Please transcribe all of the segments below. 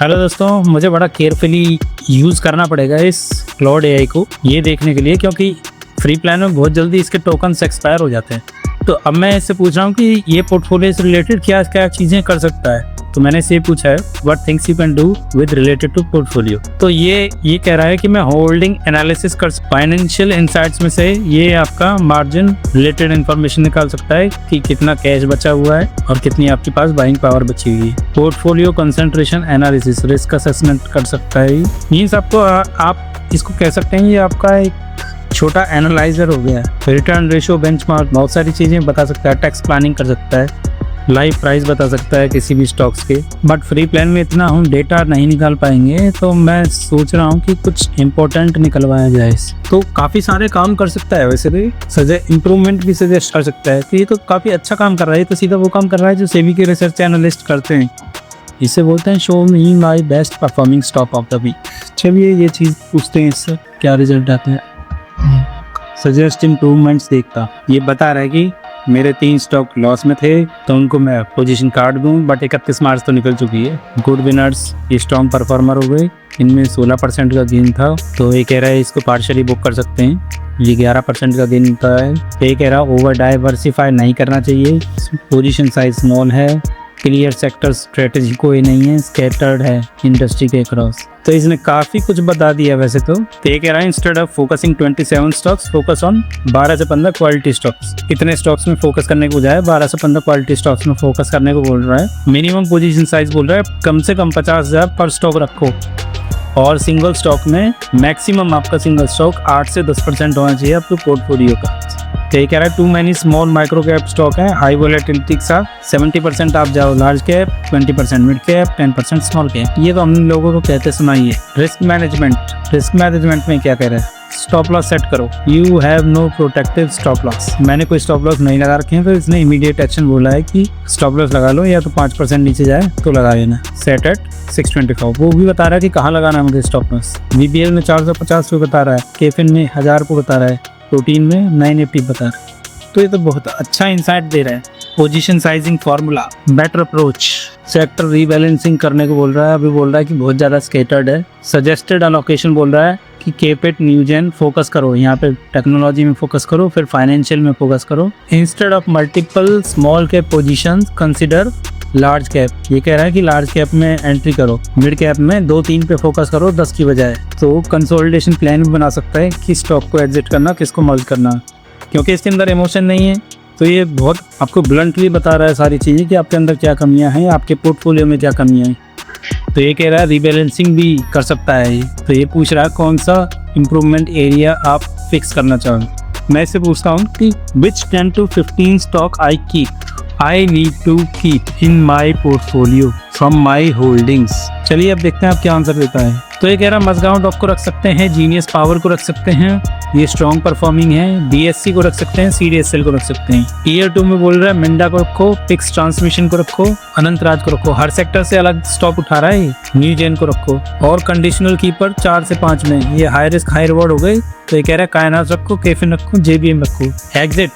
Hello दोस्तों, मुझे बड़ा केयरफुली यूज़ करना पड़ेगा इस क्लाउड एआई को ये देखने के लिए, क्योंकि फ्री प्लान में बहुत जल्दी इसके टोकन्स एक्सपायर हो जाते हैं। तो अब मैं इससे पूछ रहा हूँ कि ये पोर्टफोलियो से रिलेटेड क्या क्या चीज़ें कर सकता है। तो मैंने इससे पूछा है what things you can do with related to portfolio. तो ये कह रहा है कि मैं होल्डिंग एनालिसिस कर फाइनेंशियल इनसाइट्स में से ये आपका मार्जिन रिलेटेड इन्फॉर्मेशन निकाल सकता है कि कितना कैश बचा हुआ है और कितनी आपके पास बाइंग पावर बची हुई है। Portfolio concentration analysis, risk assessment कर सकता है। मीन्स आपको आप इसको कह सकते हैं ये आपका एक छोटा एनालाइजर हो गया। रिटर्न रेशियो, बेंचमार्क, बहुत सारी चीज़ें बता सकता है। टैक्स प्लानिंग कर सकता है, लाइव प्राइस बता सकता है किसी भी स्टॉक्स के। बट फ्री प्लान में इतना हम डेटा नहीं निकाल पाएंगे, तो मैं सोच रहा हूँ कि कुछ इम्पोर्टेंट निकलवाया जाए। तो काफ़ी सारे काम कर सकता है, वैसे भी इम्प्रूवमेंट भी सजेस्ट कर सकता है। तो ये तो काफ़ी अच्छा काम कर रहा है। तो सीधा वो काम कर रहा है जो सेबी के रिसर्च एनालिस्ट करते हैं। इसे बोलते हैं show me my best performing stock of the week. चलिए ये चीज़ पूछते हैं, इससे क्या रिजल्ट आते हैं। सजेस्ट इम्प्रूवमेंट्स देखता, ये बता रहा है कि मेरे 3 स्टॉक लॉस में थे तो उनको मैं पोजीशन काट दूं, बट 31 मार्च तो निकल चुकी है। गुड विनर्स ये स्ट्रॉन्ग परफॉर्मर हो गए, इनमें 16% का गेन था। तो ये कह रहा है इसको पार्शली बुक कर सकते हैं। ये 11% का गेन था। ये कह रहा ओवर डाइवर्सिफाई नहीं करना चाहिए, पोजीशन साइज स्मॉल है, क्लियर सेक्टर स्ट्रेटेजी कोई नहीं है, स्कैटर्ड है इंडस्ट्री के अक्रॉस। तो इसने काफ़ी कुछ बता दिया वैसे तो। ये कह रहा है instead of focusing 27 stocks, focus on 12 से 15 क्वालिटी स्टॉक्स। इतने स्टॉक्स में फोकस करने को बजाय 12 से 15 क्वालिटी स्टॉक्स में फोकस करने को बोल रहा है। मिनिमम पोजीशन साइज बोल रहा है कम से कम 50,000 पर स्टॉक रखो, और सिंगल स्टॉक में मैक्सिमम आपका सिंगल स्टॉक 8 से 10% होना चाहिए आपके पोर्टफोलियो का। तो ये कह रहा है too many small micro cap stock है, हाई वोलेटिलिटी के साथ 70% आप जाओ large cap, 20% mid cap, 10% small cap. ये तो हम लोगों को कहते सुनाई है। रिस्क मैनेजमेंट में क्या कह रहा है, स्टॉप लॉस सेट करो। You have no protective stop loss. मैंने कोई स्टॉप लॉस नहीं लगा रखे हैं, तो इसने इमीडिएट एक्शन बोला है कि स्टॉप लॉस लगा लो, या तो 5% नीचे जाए तो लगा लेना। Set at 625। वो भी बता रहा है कि कहाँ लगाना है मुझे स्टॉप लॉस। बीबीएल में 450 रुपये बता रहा है, केफिन में 1000 रुपये बता रहा है, प्रोटीन में 980 बता रहा है। तो ये तो बहुत अच्छा इंसाइट दे रहा है। Position sizing formula, better approach, sector rebalancing करने को बोल रहा है। अभी बोल रहा है कि बहुत ज़्यादा स्केटर्ड है। सजेस्टेड अलोकेशन बोल रहा है कि केपेट न्यूजेन फोकस करो, यहाँ पे टेक्नोलॉजी में फोकस करो, फिर फाइनेंशियल में फोकस करो। Instead of multiple small cap positions consider large cap. ये कह रहा है कि लार्ज कैप में एंट्री करो, मिड कैप में 2-3 पे फोकस करो 10 की बजाय। तो कंसोलिडेशन प्लान भी बना सकता है कि स्टॉक को एग्जिट करना, किसको मर्ज करना। क्योंकि इसके अंदर इमोशन नहीं है, तो ये बहुत आपको ब्लंटली बता रहा है सारी चीज़ें कि आपके अंदर क्या कमियां हैं, आपके पोर्टफोलियो में क्या कमियां हैं। तो ये कह रहा है रीबैलेंसिंग भी कर सकता है। तो ये पूछ रहा है कौन सा इम्प्रूवमेंट एरिया आप फिक्स करना चाहोगे। मैं इससे पूछता हूँ कि विच 10 to 15 stock I need to keep in my portfolio from my holdings। चलिए अब देखते हैं आप क्या आंसर देता है। तो ये कह रहा मजगांव डॉक को रख सकते हैं, जीनियस पावर को रख सकते हैं, ये स्ट्रॉन्ग परफॉर्मिंग है। डीएससी को रख सकते हैं, सीडीएसएल को रख सकते हैं। ईयर 2 में बोल रहा है मिंडा को रखो, पिक्स ट्रांसमिशन को रखो, अनंत राज को रखो। हर सेक्टर से अलग स्टॉक उठा रहा है। न्यू जेन को रखो, और कंडीशनल कीपर 4 से 5 में, ये हाई रिस्क हाई रिवॉर्ड हो गई। तो ये कह रहा है कायनात रखो, केफिन रखो, जेबीएम रखो। एग्जिट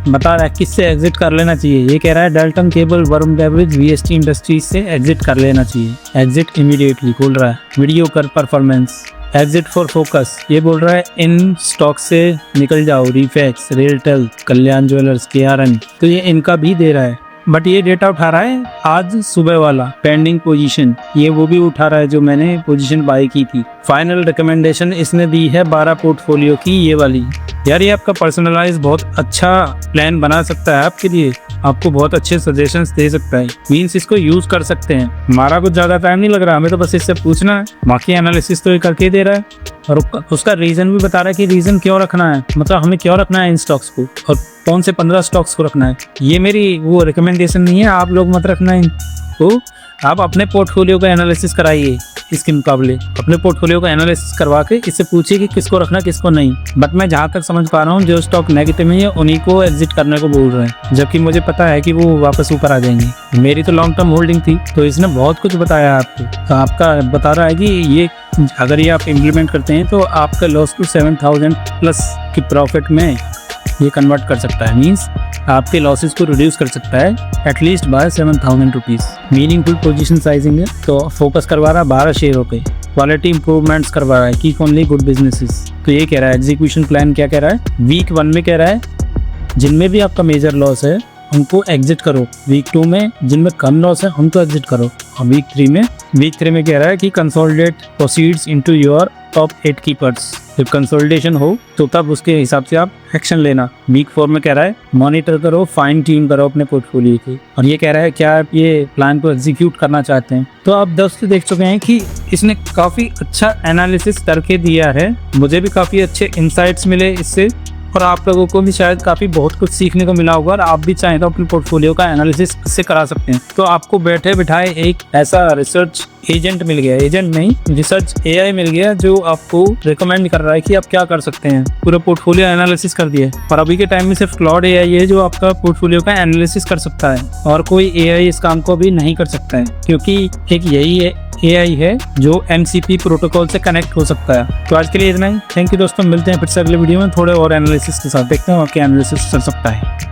बता रहा है किससे एग्जिट कर लेना चाहिए। ये कह रहा है Dalton cable, Varun beverage, VST industries से एग्जिट कर लेना चाहिए। एग्जिट इमीडिएटली बोल रहा है। वीडियो कर परफॉर्मेंस, एग्जिट फॉर फोकस। ये बोल रहा है इन स्टॉक से निकल जाओ, रिफैक्स, रेलटेल, कल्याण ज्वेलर्स, केआरएन। तो ये इनका भी दे रहा है, बट ये डेटा उठा रहा है आज सुबह वाला पेंडिंग पोजीशन, ये वो भी उठा रहा है जो मैंने पोजीशन बाय की थी। फाइनल रिकमेंडेशन इसने दी है 12 पोर्टफोलियो की, ये वाली। यार ये आपका पर्सनलाइज बहुत अच्छा प्लान बना सकता है आपके लिए, आपको बहुत अच्छे सजेशंस दे सकता है। मींस इसको यूज कर सकते हैं। हमारा कुछ ज्यादा टाइम नहीं लग रहा, हमें तो बस इससे पूछना है, बाकी एनालिसिस तो ये करके दे रहा है। और उसका रीजन भी बता रहा है कि रीजन क्यों रखना है, मतलब हमें क्यों रखना है इन स्टॉक्स को, और कौन से 15 स्टॉक्स को रखना है। ये मेरी वो रिकमेंडेशन नहीं है, आप लोग मत रखना है। तो आप अपने पोर्टफोलियो का एनालिसिस कराइए, इसके मुकाबले अपने पोर्टफोलियो का एनालिसिस करवा के इससे पूछिए कि किसको रखना किसको नहीं। बट मैं जहाँ तक समझ पा रहा हूँ जो स्टॉक नेगेटिव में है उन्हीं को एग्जिट करने को बोल रहे हैं, जबकि मुझे पता है कि वो वापस ऊपर आ जाएंगे। मेरी तो लॉन्ग टर्म होल्डिंग थी, तो इसने बहुत कुछ बताया आपको। तो आपका बता रहा है कि ये अगर ये आप इम्प्लीमेंट करते हैं तो आपका लॉस टू 7,000 प्लस की प्रॉफिट में ये कन्वर्ट कर सकता है, मीन्स आपके लॉसेस को रिड्यूस कर सकता है at least by 7,000 rupees. Meaningful position sizing है, तो फोकस करवा रहा है 12 शेयरों पे, क्वालिटी इंप्रूवमेंट्स करवा रहा है, कीप ओनली गुड बिजनेसेस। तो ये कह रहा है एग्जीक्यूशन प्लान क्या कह रहा है, वीक 1 में कह रहा है जिनमें भी आपका मेजर लॉस है उनको एग्जिट करो, वीक 2 में जिनमें कम लॉस है उनको एग्जिट करो, और वीक 3 में कह रहा है कि consolidate proceeds into your top 8 keepers. जब कंसोलिडेशन हो तो तब उसके हिसाब से आप एक्शन लेना। वीक 4 में कह रहा है मॉनिटर करो, फाइन ट्यून करो अपने पोर्टफोलियो की, और ये कह रहा है क्या आप ये प्लान को एग्जीक्यूट करना चाहते हैं। तो आप दोस्तों देख चुके हैं कि इसने काफ़ी अच्छा एनालिसिस करके दिया है, मुझे भी काफ़ी अच्छे इंसाइट्स मिले इससे, और आप लोगों को भी शायद काफ़ी बहुत कुछ सीखने को मिला होगा, और आप भी चाहें तो अपने पोर्टफोलियो का एनालिसिस इससे करा सकते हैं। तो आपको बैठे बिठाए एक ऐसा रिसर्च एजेंट मिल गया, एजेंट नहीं रिसर्च AI मिल गया, जो आपको रिकमेंड कर रहा है कि आप क्या कर सकते हैं, पूरा पोर्टफोलियो एनालिसिस कर दिया। और अभी के टाइम में सिर्फ क्लाउड AI है जो आपका पोर्टफोलियो का एनालिसिस कर सकता है, और कोई AI इस काम को भी नहीं कर सकता है, क्योंकि एक यही है AI है जो MCP प्रोटोकॉल से कनेक्ट हो सकता है। तो आज के लिए इतना ही, थैंक यू दोस्तों, मिलते हैं फिर से अगले वीडियो में थोड़े और एनालिसिस के साथ, देखते हैं और क्या एनालिसिस चल सकता है।